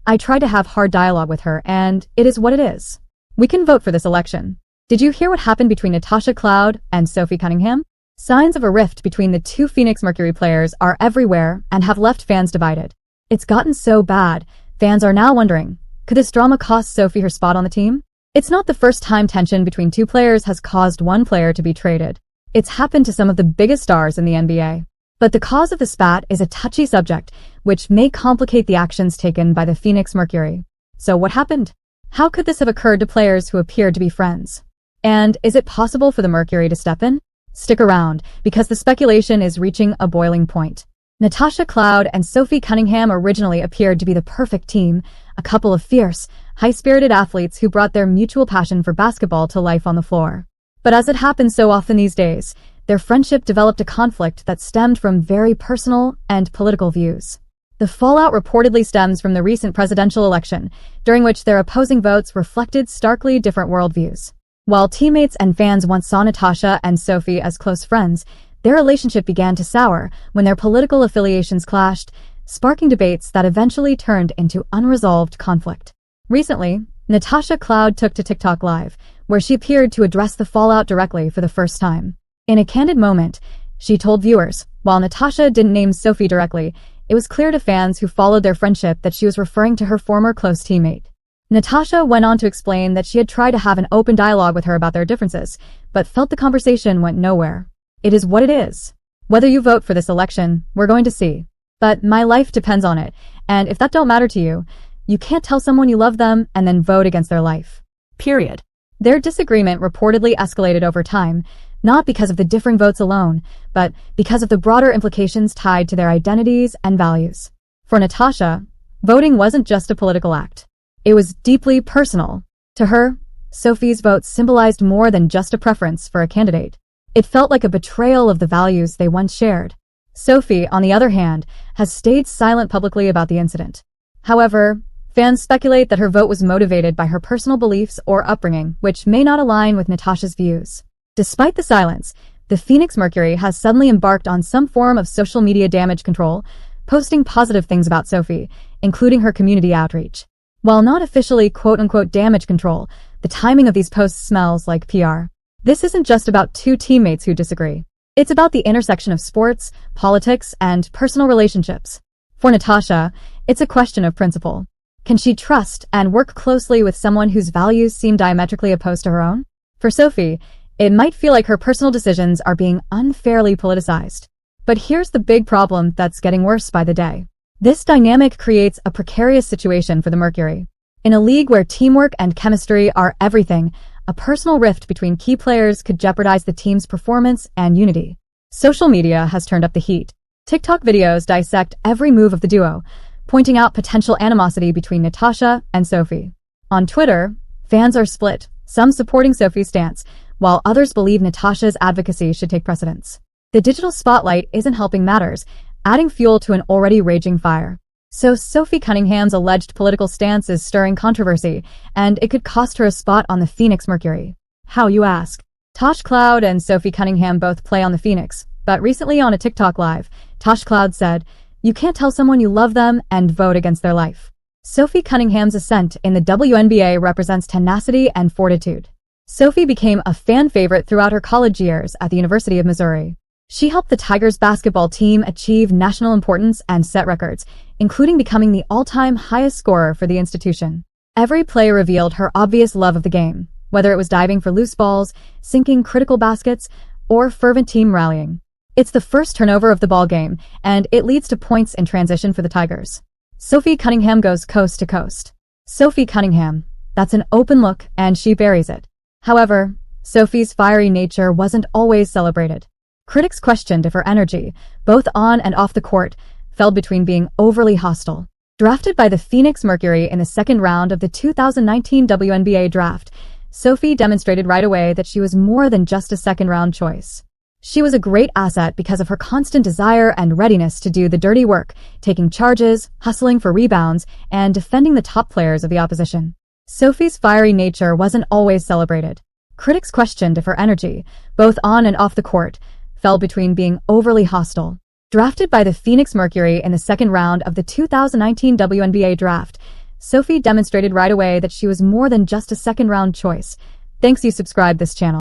I tried to have hard dialogue with her, and it is what it is. We can vote for this election. Did you hear what happened between Natasha Cloud and Sophie Cunningham? Signs of a rift between the two Phoenix Mercury players are everywhere and have left fans divided. It's gotten so bad, fans are now wondering, could this drama cost Sophie her spot on the team? It's not the first time tension between two players has caused one player to be traded. It's happened to some of the biggest stars in the NBA. But the cause of the spat is a touchy subject, which may complicate the actions taken by the Phoenix Mercury. So what happened? How could this have occurred to players who appeared to be friends? And is it possible for the Mercury to step in? Stick around, because the speculation is reaching a boiling point. Natasha Cloud and Sophie Cunningham originally appeared to be the perfect team, a couple of fierce, high-spirited athletes who brought their mutual passion for basketball to life on the floor. But as it happens so often these days, their friendship developed a conflict that stemmed from very personal and political views. The fallout reportedly stems from the recent presidential election, during which their opposing votes reflected starkly different worldviews. While teammates and fans once saw Natasha and Sophie as close friends, their relationship began to sour when their political affiliations clashed, sparking debates that eventually turned into unresolved conflict. Recently, Natasha Cloud took to TikTok Live, where she appeared to address the fallout directly for the first time. In a candid moment, she told viewers, while Natasha didn't name Sophie directly, it was clear to fans who followed their friendship that she was referring to her former close teammate. Natasha went on to explain that she had tried to have an open dialogue with her about their differences, but felt the conversation went nowhere. It is what it is. Whether you vote for this election, we're going to see. But my life depends on it, and if that don't matter to you, you can't tell someone you love them and then vote against their life. Period. Their disagreement reportedly escalated over time, not because of the differing votes alone, but because of the broader implications tied to their identities and values. For Natasha, voting wasn't just a political act. It was deeply personal. To her, Sophie's vote symbolized more than just a preference for a candidate. It felt like a betrayal of the values they once shared. Sophie, on the other hand, has stayed silent publicly about the incident. However, fans speculate that her vote was motivated by her personal beliefs or upbringing, which may not align with Natasha's views. Despite the silence, the Phoenix Mercury has suddenly embarked on some form of social media damage control, posting positive things about Sophie, including her community outreach. While not officially quote-unquote damage control, the timing of these posts smells like PR. This isn't just about two teammates who disagree. It's about the intersection of sports, politics, and personal relationships. For Natasha, it's a question of principle. Can she trust and work closely with someone whose values seem diametrically opposed to her own? For Sophie, it might feel like her personal decisions are being unfairly politicized. But here's the big problem that's getting worse by the day. This dynamic creates a precarious situation for the Mercury. In a league where teamwork and chemistry are everything, a personal rift between key players could jeopardize the team's performance and unity. Social media has turned up the heat. TikTok videos dissect every move of the duo, pointing out potential animosity between Natasha and Sophie. On Twitter, fans are split, some supporting Sophie's stance, while others believe Natasha's advocacy should take precedence. The digital spotlight isn't helping matters, adding fuel to an already raging fire. So Sophie Cunningham's alleged political stance is stirring controversy, and it could cost her a spot on the Phoenix Mercury. How, you ask? Tosh Cloud and Sophie Cunningham both play on the Phoenix, but recently on a TikTok Live, Tosh Cloud said, "You can't tell someone you love them and vote against their life." Sophie Cunningham's ascent in the WNBA represents tenacity and fortitude. Sophie became a fan favorite throughout her college years at the University of Missouri. She helped the Tigers basketball team achieve national importance and set records, including becoming the all-time highest scorer for the institution. Every play revealed her obvious love of the game, whether it was diving for loose balls, sinking critical baskets, or fervent team rallying. It's the first turnover of the ball game, and it leads to points in transition for the Tigers. Sophie Cunningham goes coast to coast. Sophie Cunningham, that's an open look, and she buries it. However, Sophie's fiery nature wasn't always celebrated. Critics questioned if her energy, both on and off the court, fell between being overly hostile. Drafted by the Phoenix Mercury in the second round of the 2019 WNBA draft, Sophie demonstrated right away that she was more than just a second-round choice. She was a great asset because of her constant desire and readiness to do the dirty work, taking charges, hustling for rebounds, and defending the top players of the opposition. Sophie's fiery nature wasn't always celebrated. Critics questioned if her energy, both on and off the court, fell between being overly hostile. Drafted by the Phoenix Mercury in the second round of the 2019 WNBA draft, Sophie demonstrated right away that she was more than just a second-round choice. Thanks you subscribed this channel.